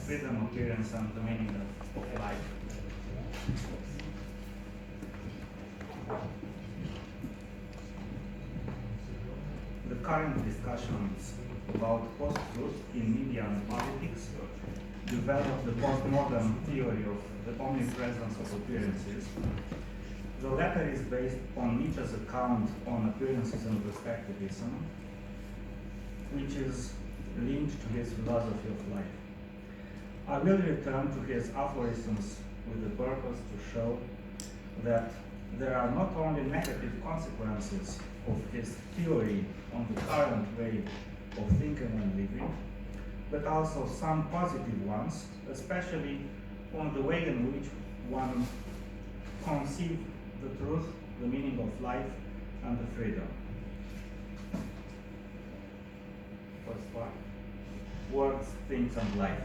Freedom, appearance, and the meaning of life. The current discussions about post-truth in media and politics develop the postmodern theory of the omnipresence of appearances. The latter is based on Nietzsche's account on appearances and perspectivism, which is linked to his philosophy of life. I will return to his aphorisms with the purpose to show that there are not only negative consequences of his theory on the current way of thinking and living, but also some positive ones, especially on the way in which one conceives the truth, the meaning of life, and the freedom. First part, words, things, and life.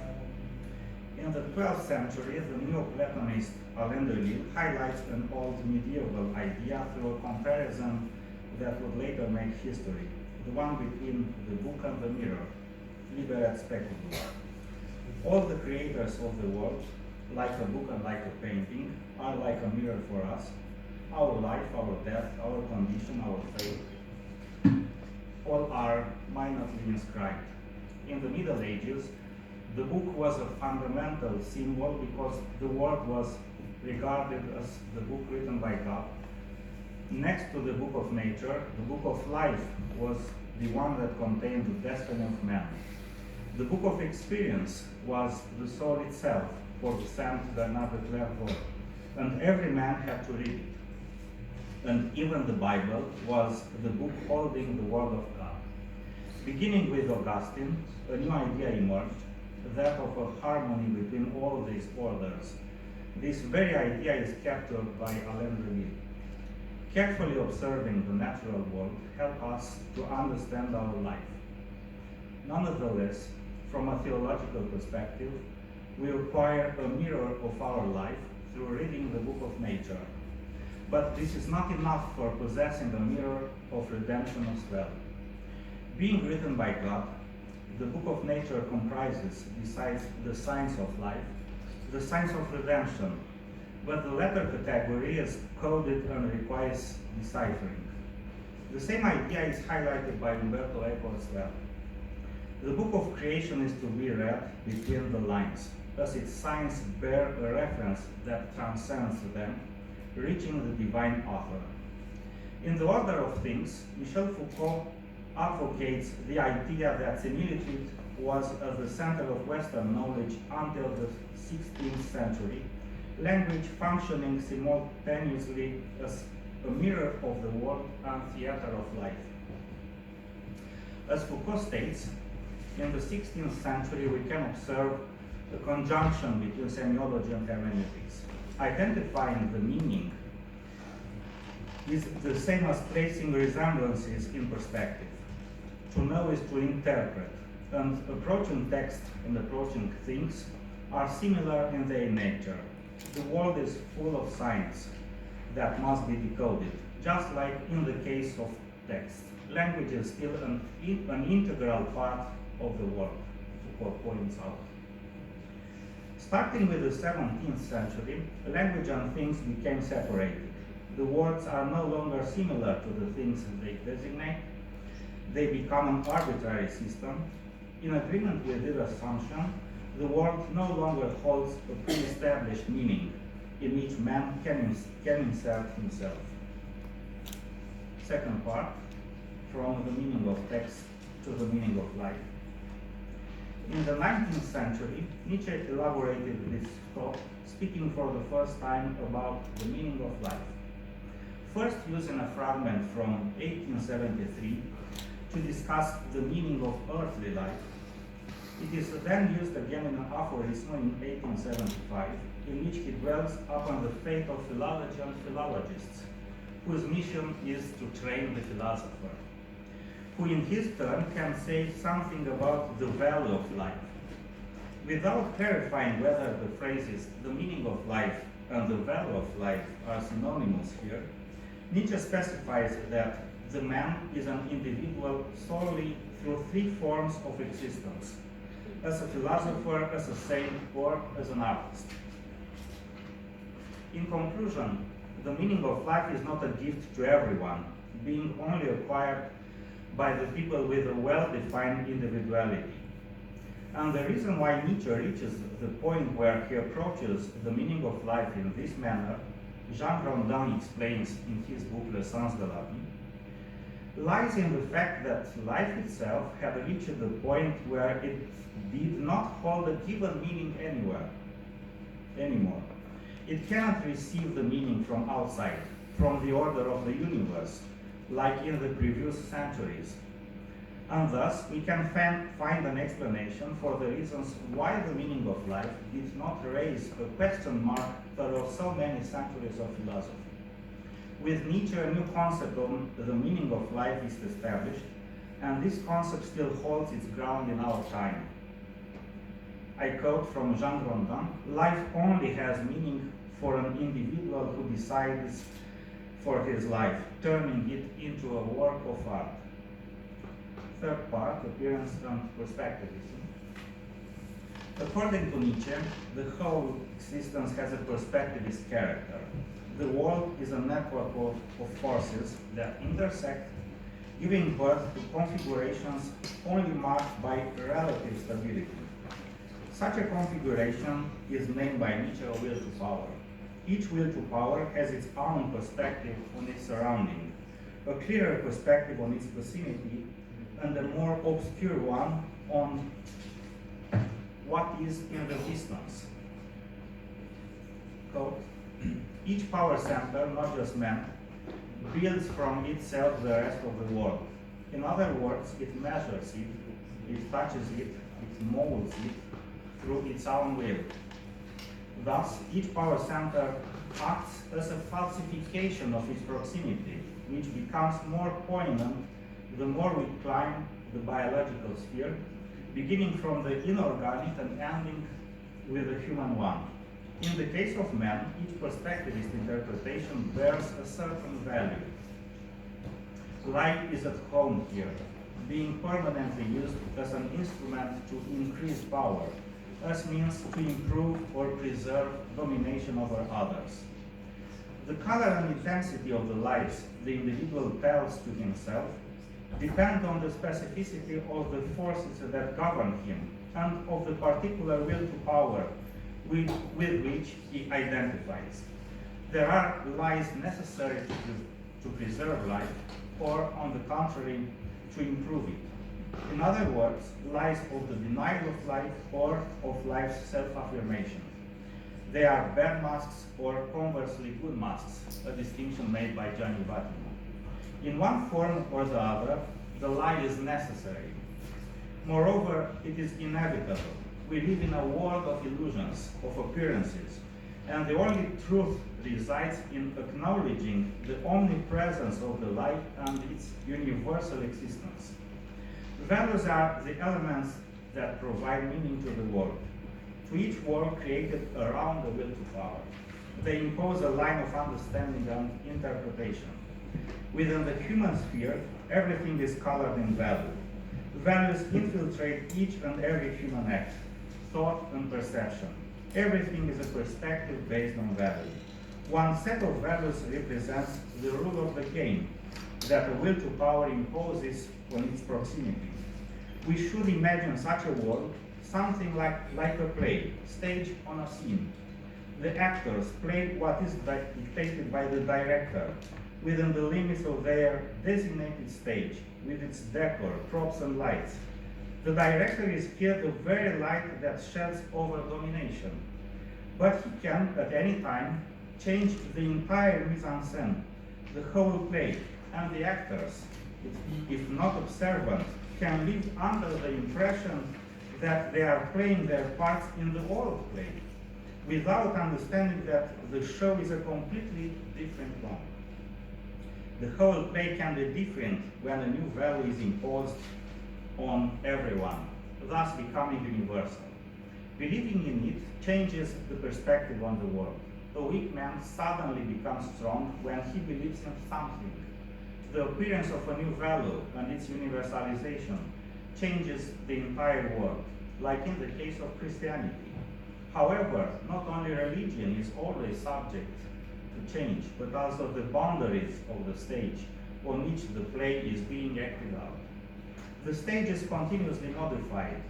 In the 12th century, the Neoplatonist Al-Enderli highlights an old medieval idea through a comparison that would later make history, the one between the book and the mirror, liber et speculum. All the creators of the world, like a book and like a painting, are like a mirror for us. Our life, our death, our condition, our fate, all are minutely inscribed. In the Middle Ages, the book was a fundamental symbol because the word was regarded as the book written by God. Next to the book of nature, the book of life was the one that contained the destiny of man. The book of experience was the soul itself, for the Saint Bernard de Clairvaux, and every man had to read it. And even the Bible was the book holding the word of God. Beginning with Augustine, a new idea emerged, that of a harmony between all these orders. This very idea is captured by Al-Enderli. Carefully observing the natural world helps us to understand our life. Nonetheless, from a theological perspective, we acquire a mirror of our life through reading the book of nature. But this is not enough for possessing a mirror of redemption as well. Being written by God, the book of nature comprises, besides the science of life, the science of redemption, but the latter category is coded and requires deciphering. The same idea is highlighted by Umberto Eco as well. The book of creation is to be read between the lines, as its signs bear a reference that transcends them, reaching the divine author. In the order of things, Michel Foucault advocates the idea that similitude was at the center of Western knowledge until the 16th century, language functioning simultaneously as a mirror of the world and theater of life. As Foucault states, in the 16th century we can observe a conjunction between semiology and hermeneutics. Identifying the meaning is the same as placing resemblances in perspective. To know is to interpret, and approaching text and approaching things are similar in their nature. The world is full of signs that must be decoded, just like in the case of text. Language is still an integral part of the world, Foucault points out. Starting with the 17th century, language and things became separated. The words are no longer similar to the things they designate. They become an arbitrary system. In agreement with this assumption, the world no longer holds a pre-established meaning in which man can insert himself. Second part, from the meaning of text to the meaning of life. In the 19th century, Nietzsche elaborated this thought, speaking for the first time about the meaning of life. First using a fragment from 1873 to discuss the meaning of earthly life, it is then used again in an aphorism in 1875, in which he dwells upon the fate of philology and philologists, whose mission is to train the philosopher, who in his turn can say something about the value of life. Without clarifying whether the phrases the meaning of life and the value of life are synonymous here, Nietzsche specifies that the man is an individual solely through three forms of existence: as a philosopher, as a saint, or as an artist. In conclusion, the meaning of life is not a gift to everyone, being only acquired by the people with a well-defined individuality. And the reason why Nietzsche reaches the point where he approaches the meaning of life in this manner, Jean Rondin explains in his book Le Sens de la Vie, lies in the fact that life itself had reached the point where it did not hold a given meaning anymore. It cannot receive the meaning from outside, from the order of the universe, like in the previous centuries. And thus, we can find an explanation for the reasons why the meaning of life did not raise a question mark through so many centuries of philosophy. With Nietzsche, a new concept on the meaning of life is established, and this concept still holds its ground in our time. I quote from Jean Rondin, "Life only has meaning for an individual who decides for his life, turning it into a work of art." Third part, appearance and perspectivism. According to Nietzsche, the whole existence has a perspectivist character. The world is a network of forces that intersect, giving birth to configurations only marked by relative stability. Such a configuration is named by Nietzsche a will to power. Each will to power has its own perspective on its surrounding, a clearer perspective on its vicinity, and a more obscure one on what is in the distance. Quote, "Each power center, not just man, builds from itself the rest of the world. In other words, it measures it, it touches it, it molds it through its own will. Thus, each power center acts as a falsification of its proximity, which becomes more poignant the more we climb the biological sphere, beginning from the inorganic and ending with the human one. In the case of man, each perspectivist interpretation bears a certain value. Life is at home here, being permanently used as an instrument to increase power, as means to improve or preserve domination over others. The color and intensity of the lives the individual tells to himself depend on the specificity of the forces that govern him and of the particular will to power with which he identifies. There are lies necessary to preserve life, or on the contrary, to improve it. In other words, lies of the denial of life or of life's self-affirmation. They are bad masks or conversely good masks, a distinction made by Gianni Vattimo. In one form or the other, the lie is necessary. Moreover, it is inevitable. We live in a world of illusions, of appearances, and the only truth resides in acknowledging the omnipresence of the lie and its universal existence. Values are the elements that provide meaning to the world, to each world created around the will to power. They impose a line of understanding and interpretation. Within the human sphere, everything is colored in value. Values infiltrate each and every human act, thought and perception. Everything is a perspective based on value. One set of values represents the rule of the game that a will to power imposes on its proximity. We should imagine such a world, something like a play, staged on a scene. The actors play what is dictated by the director, within the limits of their designated stage, with its decor, props and lights. The director is here the very light that sheds over domination, but he can, at any time, change the entire mise-en-scène, the whole play, and the actors, if not observant, can live under the impression that they are playing their parts in the old play, without understanding that the show is a completely different one. The whole play can be different when a new value is imposed on everyone, thus becoming universal. Believing in it changes the perspective on the world. A weak man suddenly becomes strong when he believes in something. The appearance of a new value and its universalization changes the entire world, like in the case of Christianity. However, not only religion is always subject to change, but also the boundaries of the stage on which the play is being acted out. The stage is continuously modified.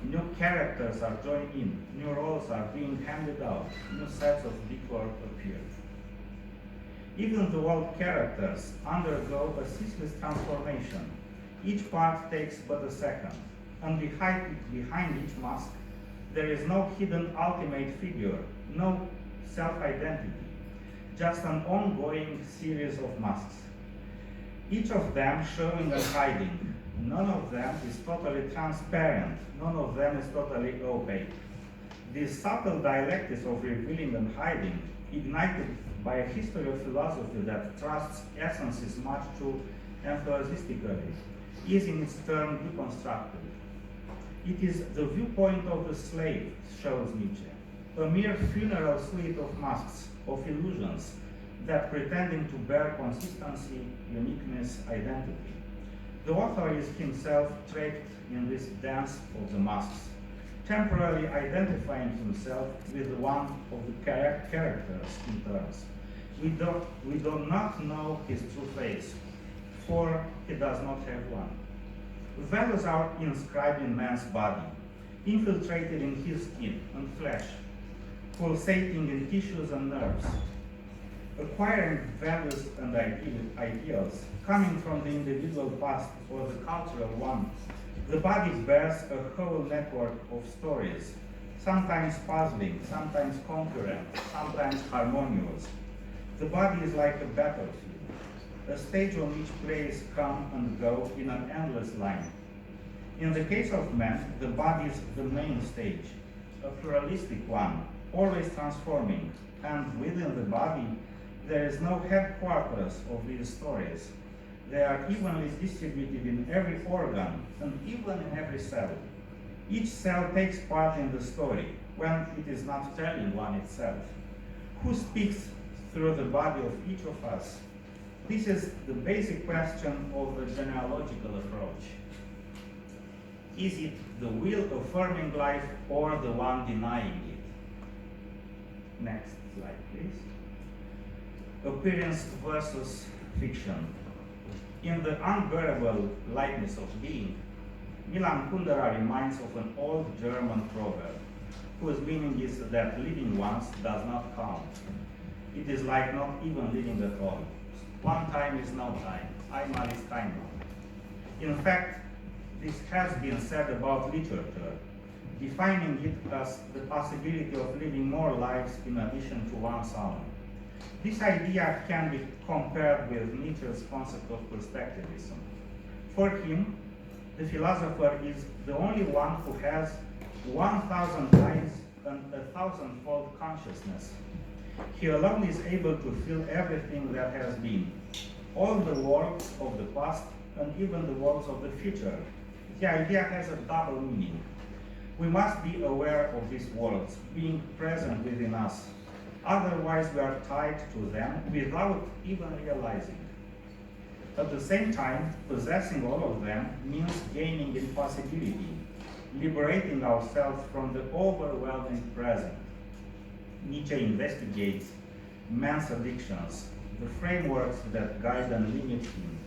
New characters are joined in, new roles are being handed out, new sets of decor appear. Even the old characters undergo a ceaseless transformation. Each part takes but a second, and behind each mask, there is no hidden ultimate figure, no self-identity, just an ongoing series of masks, each of them showing and hiding. None of them is totally transparent, none of them is totally opaque. This subtle dialectics of revealing and hiding, ignited by a history of philosophy that trusts essences much too enthusiastically, is in its turn deconstructed. It is the viewpoint of the slave, shows Nietzsche, a mere funeral suite of masks, of illusions, that pretending to bear consistency, uniqueness, identity. The author is himself trapped in this dance of the masks, temporarily identifying himself with one of the characters in turns. We do not know his true face, for he does not have one. Values are inscribed in man's body, infiltrated in his skin and flesh, pulsating in tissues and nerves. Acquiring values and ideals coming from the individual past or the cultural one, the body bears a whole network of stories, sometimes puzzling, sometimes concurrent, sometimes harmonious. The body is like a battlefield, a stage on which plays come and go in an endless line. In the case of man, the body is the main stage, a pluralistic one, always transforming, and within the body, there is no headquarters of these stories. They are evenly distributed in every organ and even in every cell. Each cell takes part in the story when it is not telling one itself. Who speaks through the body of each of us? This is the basic question of the genealogical approach. Is it the will affirming life or the one denying it? Next slide, please. Appearance versus fiction. In the unbearable lightness of being, Milan Kundera reminds of an old German proverb, whose meaning is that living once does not count. It is like not even living at all. One time is no time. Einmal ist keinmal. In fact, this has been said about literature, defining it as the possibility of living more lives in addition to one's own. This idea can be compared with Nietzsche's concept of perspectivism. For him, the philosopher is the only one who has 1,000 eyes and 1,000-fold consciousness. He alone is able to feel everything that has been, all the worlds of the past and even the worlds of the future. The idea has a double meaning. We must be aware of these worlds, being present within us. Otherwise, we are tied to them without even realizing. At the same time, possessing all of them means gaining in possibility, liberating ourselves from the overwhelming present. Nietzsche investigates man's addictions, the frameworks that guide and limit him,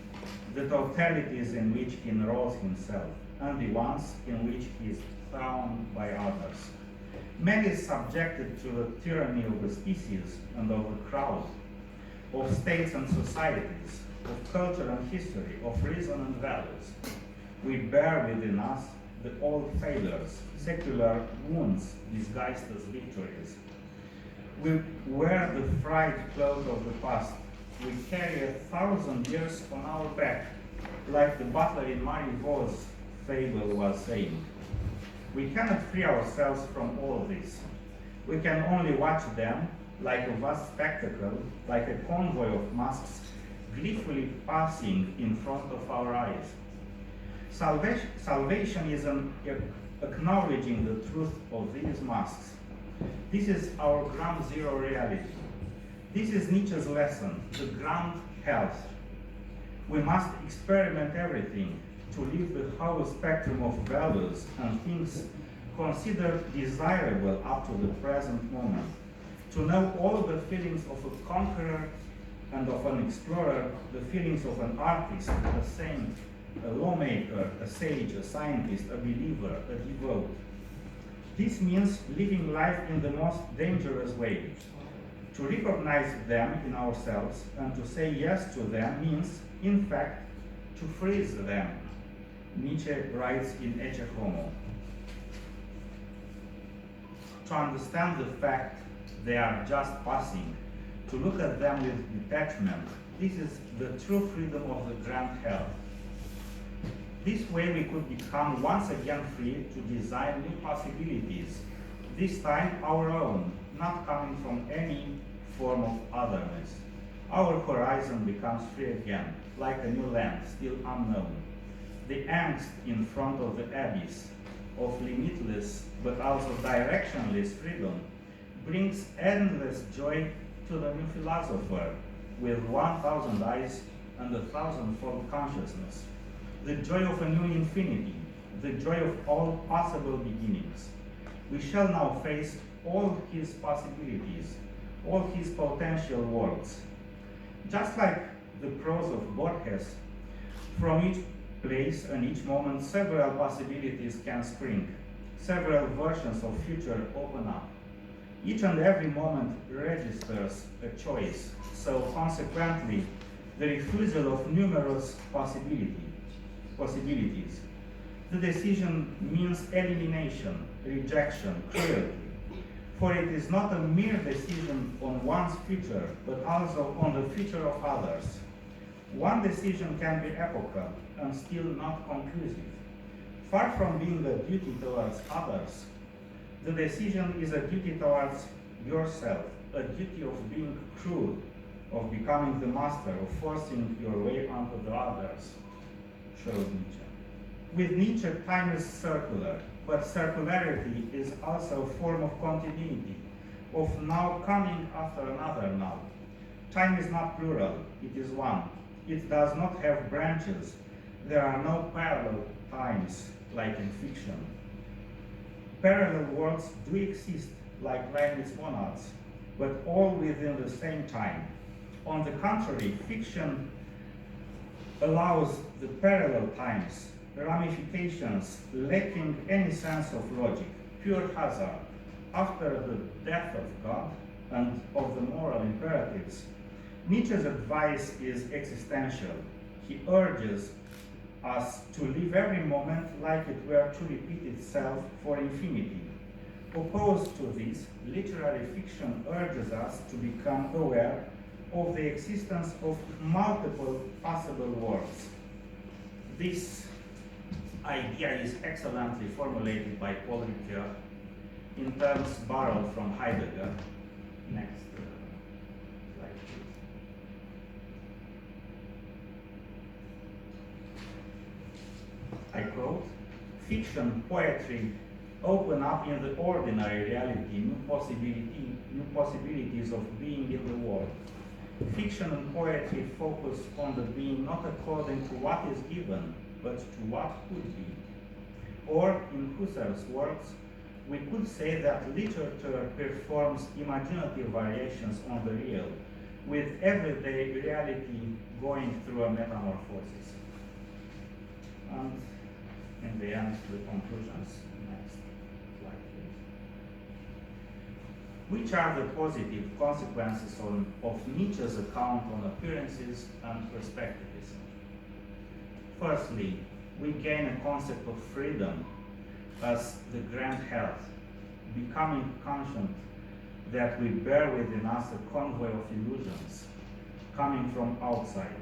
the totalities in which he enrolls himself, and the ones in which he is thrown by others. Man is subjected to the tyranny of the species and of the crowd, of states and societies, of culture and history, of reason and values. We bear within us the old failures, secular wounds disguised as victories. We wear the fried cloak of the past. We carry 1,000 years on our back, like the butler in Marivaux's fable was saying. We cannot free ourselves from all this. We can only watch them like a vast spectacle, like a convoy of masks gleefully passing in front of our eyes. Salvation is an acknowledging the truth of these masks. This is our ground zero reality. This is Nietzsche's lesson, the ground health. We must experiment everything to live the whole spectrum of values and things considered desirable up to the present moment. To know all the feelings of a conqueror and of an explorer, the feelings of an artist, a saint, a lawmaker, a sage, a scientist, a believer, a devout. This means living life in the most dangerous way. To recognize them in ourselves and to say yes to them means, in fact, to freeze them. Nietzsche writes in Ecce Homo. To understand the fact they are just passing, to look at them with detachment, this is the true freedom of the grand health. This way we could become once again free to design new possibilities, this time our own, not coming from any form of otherness. Our horizon becomes free again, like a new land, still unknown. The angst in front of the abyss of limitless but also directionless freedom brings endless joy to the new philosopher with 1,000 eyes and 1,000-fold consciousness. The joy of a new infinity, the joy of all possible beginnings. We shall now face all his possibilities, all his potential worlds. Just like the prose of Borges, from each place and each moment several possibilities can spring, several versions of future open up. Each and every moment registers a choice, so consequently the refusal of numerous possibilities. The decision means elimination, rejection, cruelty, for it is not a mere decision on one's future, but also on the future of others. One decision can be epochal and still not conclusive. Far from being a duty towards others, the decision is a duty towards yourself, a duty of being cruel, of becoming the master, of forcing your way onto the others, shows Nietzsche. With Nietzsche, time is circular, but circularity is also a form of continuity, of now coming after another now. Time is not plural, it is one. It does not have branches. There are no parallel times like in fiction. Parallel worlds do exist like Leibniz monads, but all within the same time. On the contrary, fiction allows the parallel times, ramifications lacking any sense of logic, pure hazard. After the death of God and of the moral imperatives, Nietzsche's advice is existential. He urges us to live every moment like it were to repeat itself for infinity. Opposed to this, literary fiction urges us to become aware of the existence of multiple possible worlds. This idea is excellently formulated by Paul Ricoeur in terms borrowed from Heidegger. Next slide, please. I quote, "Fiction, poetry open up in the ordinary reality new possibilities of being in the world. Fiction and poetry focus on the being not according to what is given, but to what could be." Or, in Cuza's words, we could say that literature performs imaginative variations on the real, with everyday reality going through a metamorphosis. And in the end, the conclusions. Next slide, please. Which are the positive consequences of Nietzsche's account on appearances and perspectivism? Firstly, we gain a concept of freedom as the grand health, becoming conscient that we bear within us a convoy of illusions coming from outside,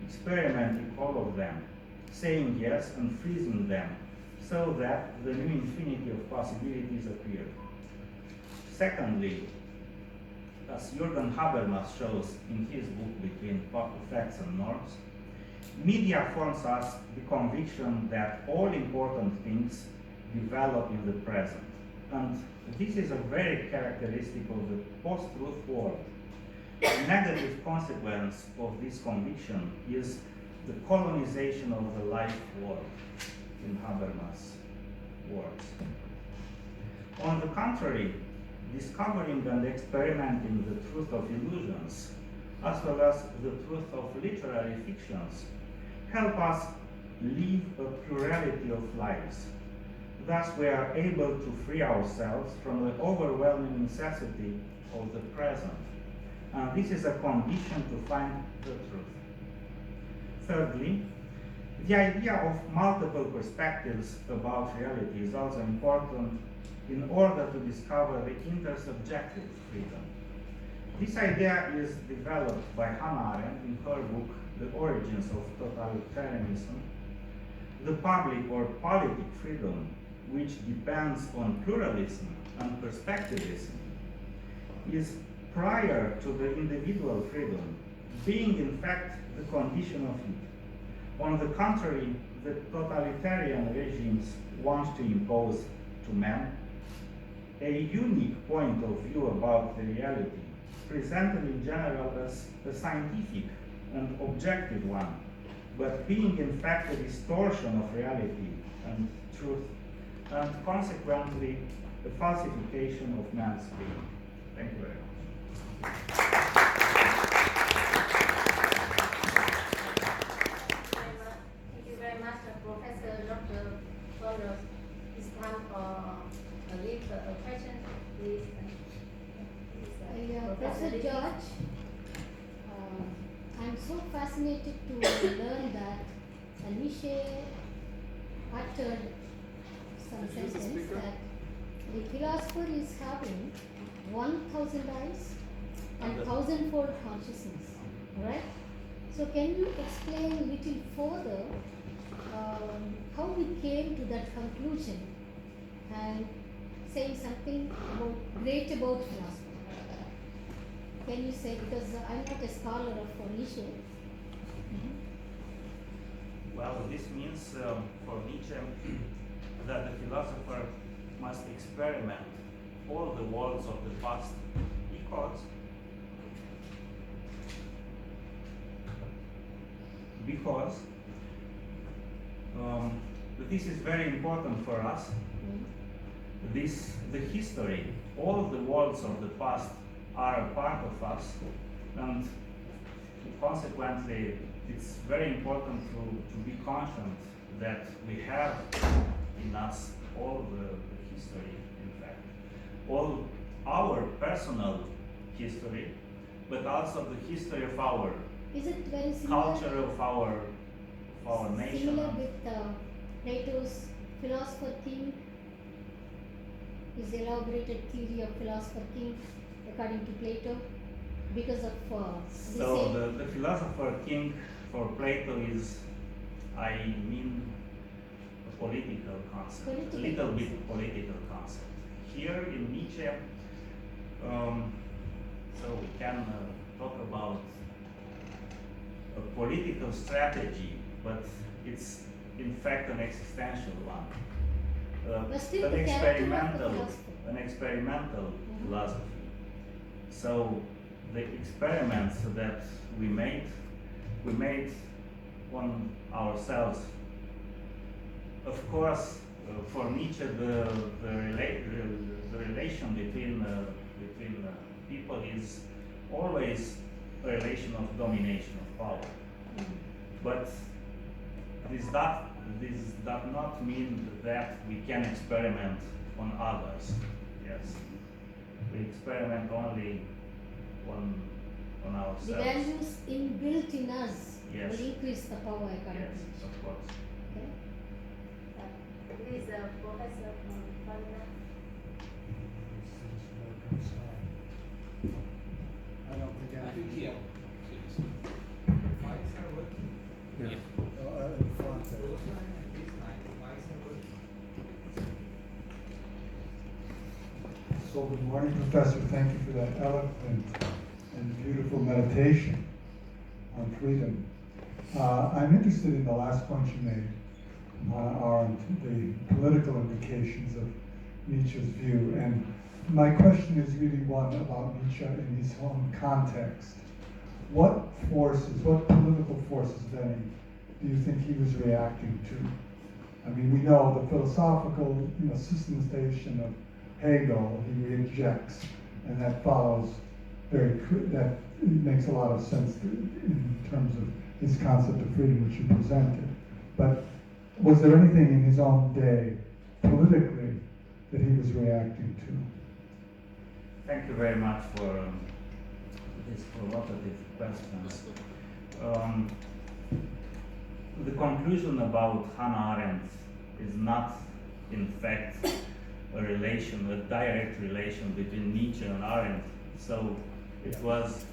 experimenting all of them, saying yes and freezing them, so that the new infinity of possibilities appear. Secondly, as Jürgen Habermas shows in his book Between Facts and Norms, media forms us the conviction that all important things develop in the present. And this is a very characteristic of the post-truth world. A negative consequence of this conviction is the colonization of the life world, in Habermas' words. On the contrary, discovering and experimenting the truth of illusions, as well as the truth of literary fictions, help us live a plurality of lives. Thus, we are able to free ourselves from the overwhelming necessity of the present. And this is a condition to find the truth. Thirdly, the idea of multiple perspectives about reality is also important in order to discover the intersubjective freedom. This idea is developed by Hannah Arendt in her book, The Origins of Totalitarianism. The public or politic freedom, which depends on pluralism and perspectivism, is prior to the individual freedom, being in fact the condition of it. On the contrary, the totalitarian regimes want to impose to men a unique point of view about the reality, presented in general as a scientific and objective one, but being in fact a distortion of reality and truth, and consequently the falsification of man's being. Thank you very much. Thank you very much, Professor Dr. Bondor. It's time for a question, please. Professor George, I'm so fascinated to learn that Nietzsche uttered some sentence that the philosopher is having 1,000 eyes and 1,000-fold consciousness. Right? So can you explain a little further how we came to that conclusion and say something great about philosophy? Can you say, because I'm not a scholar of Nietzsche. Well, this means for Nietzsche that the philosopher must experiment all the worlds of the past because this is very important for us. The history, all the worlds of the past are a part of us, and consequently it's very important to be conscious that we have in us all the history, in fact, all our personal history, but also the history of our Is it very similar, culture, of our nation. similar with Plato's philosopher king? His elaborated theory of philosopher king according to Plato, because of So the philosopher king for Plato is, I mean, a political concept, a little bit political concept. Here in Nietzsche, so we can talk about a political strategy, but it's in fact an existential one, But still an the character of the experimental philosopher. philosophy. So the experiments that we made on ourselves. Of course, for Nietzsche, the relation between people is always a relation of domination, of power. But this does not mean that we can experiment on others. Yes, we experiment only on ourselves. The values inbuilt in us Yes. will increase the power according to Yes, Nietzsche. of course. Okay? Thank you with Professor Bondor. I don't think I I think can. Mics are working. Yeah. In front there. Those are these mics are working. So good morning, Professor. Thank you for that eloquent and beautiful meditation on freedom. I'm interested in the last point you made on the political implications of Nietzsche's view. And my question is really one about Nietzsche in his own context. What forces, what political forces then do you think he was reacting to? I mean, we know the philosophical, systematization of Hegel, he rejects, and that follows that makes a lot of sense in terms of his concept of freedom, which you presented. But was there anything in his own day, politically, that he was reacting to? Thank you very much for these provocative questions. The conclusion about Hannah Arendt is not, in fact, a direct relation between Nietzsche and Arendt. So it was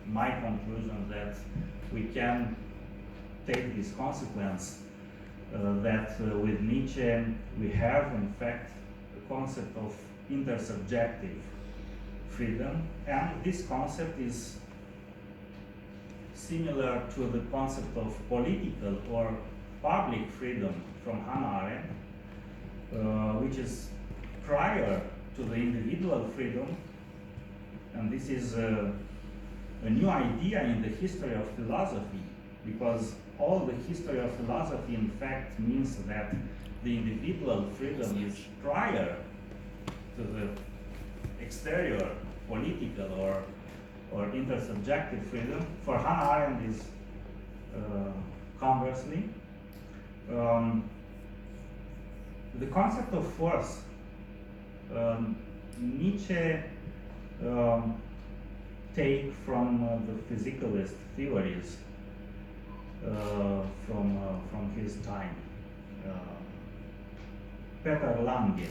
my conclusion that we can take this consequence that with Nietzsche we have, in fact, a concept of intersubjective freedom, and this concept is similar to the concept of political or public freedom from Hannah Arendt, which is prior to the individual freedom, and this is a new idea in the history of philosophy, because all the history of philosophy in fact means that the individual freedom is prior to the exterior political or intersubjective freedom. For Hannah Arendt is conversely. The concept of force, Nietzsche take from the physicalist theories from his time. Peter Lange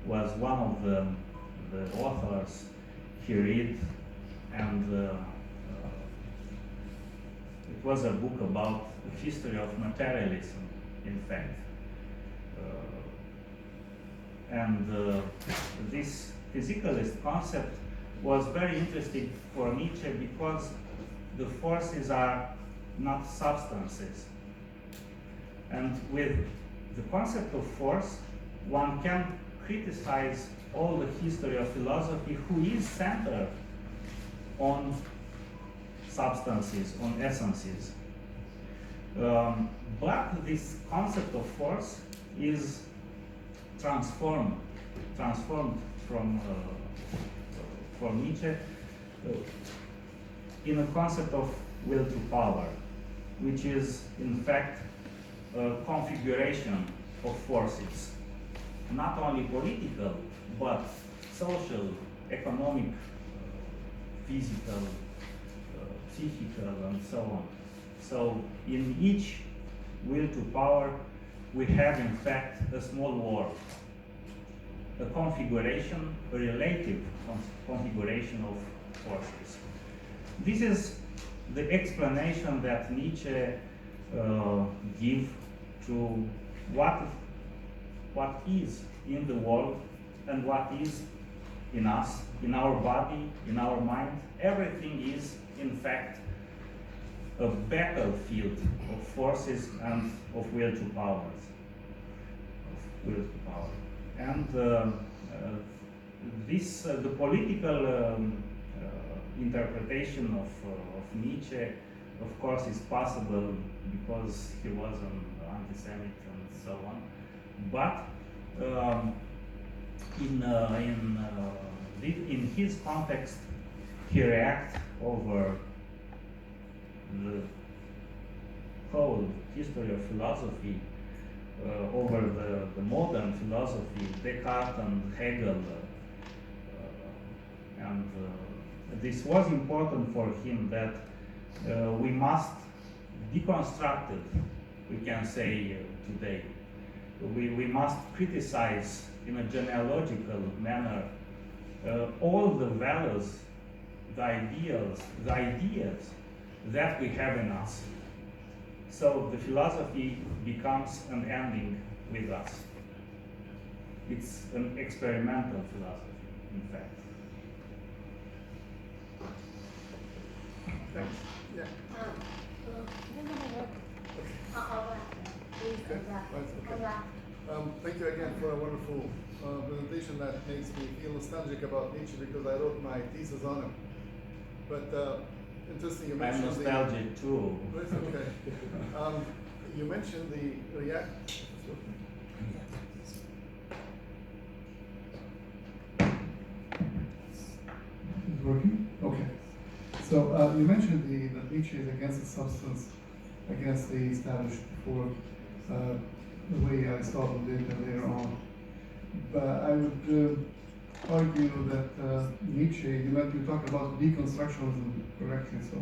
was one of the authors he read, and it was a book about the history of materialism, in fact. This physicalist concept was very interesting for Nietzsche because the forces are not substances. And with the concept of force, one can criticize all the history of philosophy who is centered on substances, on essences. But this concept of force is transformed from for Nietzsche in a concept of will to power, which is in fact a configuration of forces, not only political, but social, economic, physical, psychical, and so on. So in each will to power, we have in fact a small war, a configuration, a relative configuration of forces. This is the explanation that Nietzsche gives to what is in the world and what is in us, in our body, in our mind. Everything is in fact a battlefield of forces and of will to power. And the political interpretation of Nietzsche, of course, is possible because he was an anti-Semite and so on. But in his context, he reacts over the whole history of philosophy, over the modern philosophy, Descartes and Hegel, and this was important for him that we must deconstruct it, we can say today, we must criticize in a genealogical manner all the values, the ideas that we have in us. So the philosophy becomes an ending with us. It's an experimental philosophy, in fact. Thanks. Yeah. Okay. That's okay. Thank you again for a wonderful presentation that makes me feel nostalgic about Nietzsche because I wrote my thesis on him. But interesting, you I'm mentioned nostalgic too. That's okay. You mentioned the react. Is it working? Okay. So you mentioned that Nietzsche is against the substance, against the established before, the way Aristotle did later on. But I would argue that Nietzsche, you talked about deconstructionism correctly so.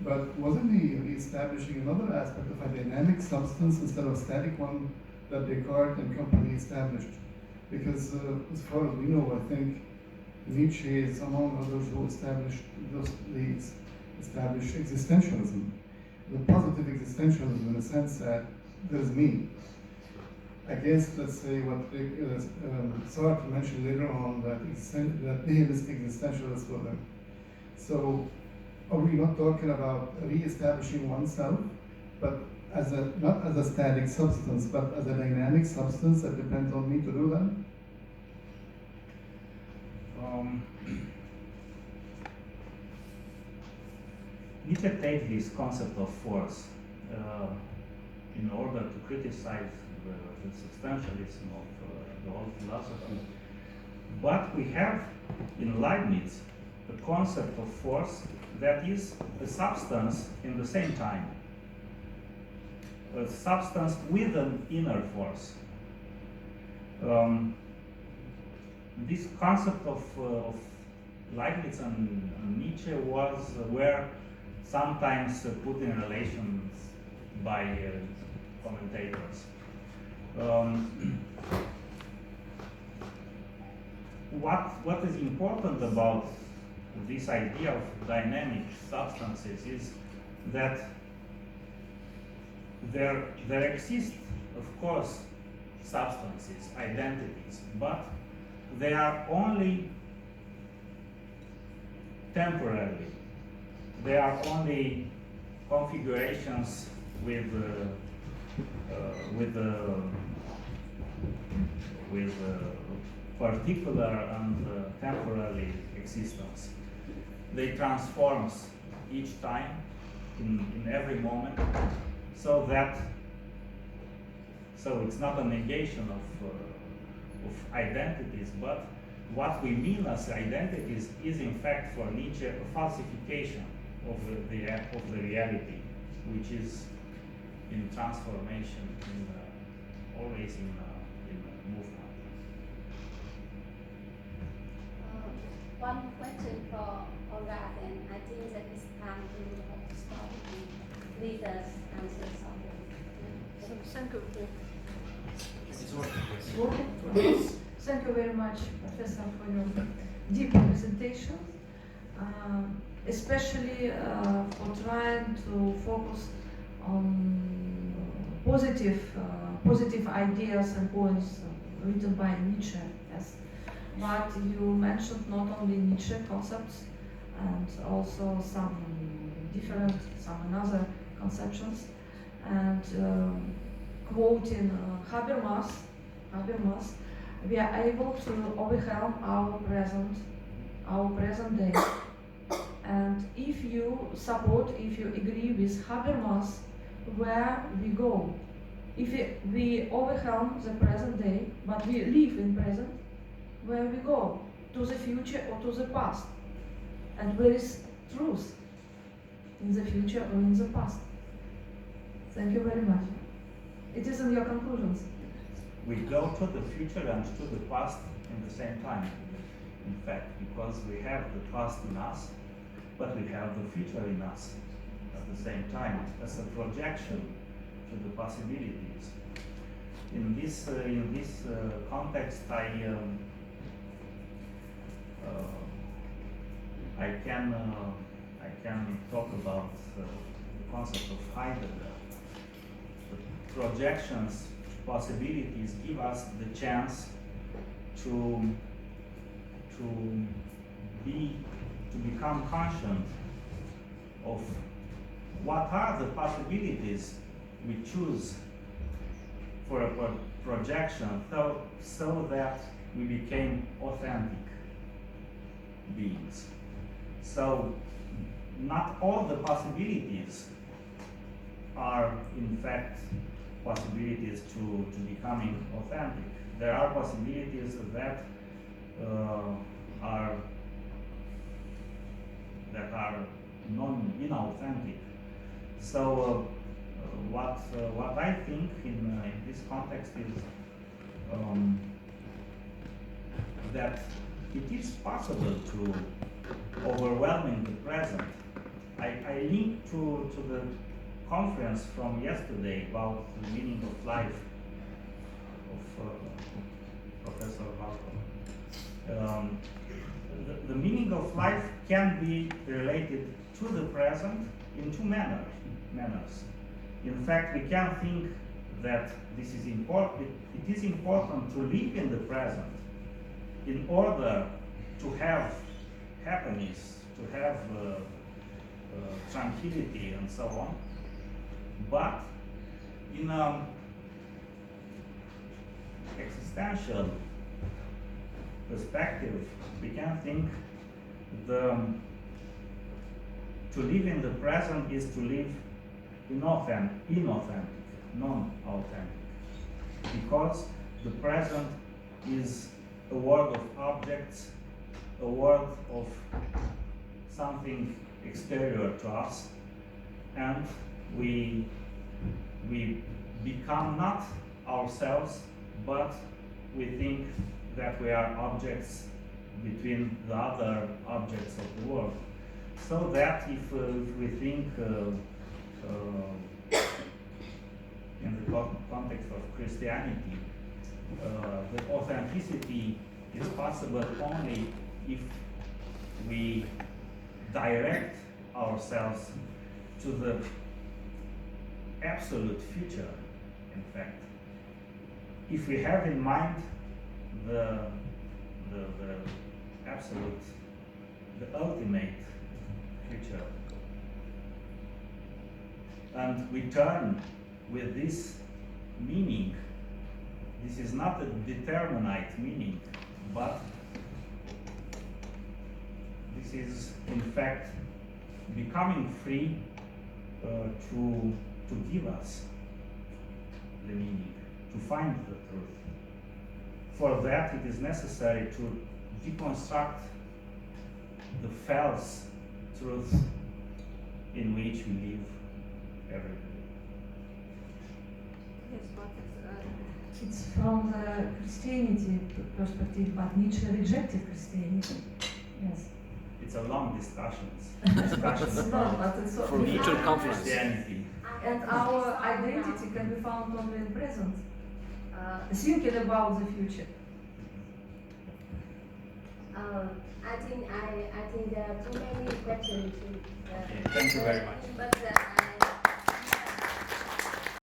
But wasn't he establishing another aspect of a dynamic substance instead of a static one that Descartes and company established? Because as far as we know, I think Nietzsche is among others who established existentialism, the positive existentialism in the sense that there's me. Against, let's say, what Sartre mentioned later on, that nihilist existentialists were there. So, are we not talking about re-establishing oneself, but not as a static substance, but as a dynamic substance that depends on me to do that? Nietzsche takes this concept of force in order to criticize the substantialism of the whole philosophy. But we have in Leibniz the concept of force that is a substance in the same time, a substance with an inner force. This concept of Leibniz and Nietzsche were sometimes put in relations by commentators. What is important about this idea of dynamic substances is that there exist, of course, substances, identities, but they are only temporarily. They are only configurations with particular and temporary existence. They transform each time in every moment, so it's not a negation of identities, but what we mean as identities is in fact for Nietzsche a falsification of the reality, which is in transformation, always in movement. One question for Olga, and I think that it's time to start the leaders answer something. So thank you. It's working. It's working? Thank you very much, Professor, for your deep presentation, especially for trying to focus on positive ideas and points written by Nietzsche. Yes. But you mentioned not only Nietzsche concepts and also some another conceptions, and quoting Habermas, we are able to overcome our present day. And if you agree with Habermas, where we go? If we overcome the present day, but we live in present, where we go? To the future or to the past? And where is truth? In the future or in the past? Thank you very much. It is in your conclusions. We go to the future and to the past in the same time, in fact, because we have the past in us, but we have the future in us at the same time, as a projection to the possibilities. in this context, I can talk about the concept of Heidegger. The projections, possibilities give us the chance to become conscious of what are the possibilities we choose for a projection, so that we became authentic beings. So not all the possibilities are in fact possibilities to becoming authentic. There are possibilities that are inauthentic. So what I think in this context is that it is possible to overwhelming the present. I link to the conference from yesterday about the meaning of life of Professor Bondor. The meaning of life can be related to the present in two manners. In fact, we can think that this is important. It is important to live in the present in order to have happiness, to have tranquility, and so on. But in existential perspective, we can think to live in the present is to live inauthentic, non-authentic, because the present is a world of objects, a world of something exterior to us, and we become not ourselves, but we think that we are objects between the other objects of the world. So that if we think in the context of Christianity, the authenticity is possible only if we direct ourselves to the absolute future, in fact. If we have in mind the absolute, the ultimate future, and we turn with this meaning, this is not a determinate meaning, but this is in fact becoming free to give us the meaning, to find the truth. For that, it is necessary to deconstruct the false truths in which we live every day. Yes, what is It's from the Christianity perspective, but Nietzsche rejected Christianity. Yes. It's a long discussion It's not, but it's so. For future conference. Christianity. And our identity can be found only in present. Thinking about the future. I think there are too many questions. Okay, thank you very much. But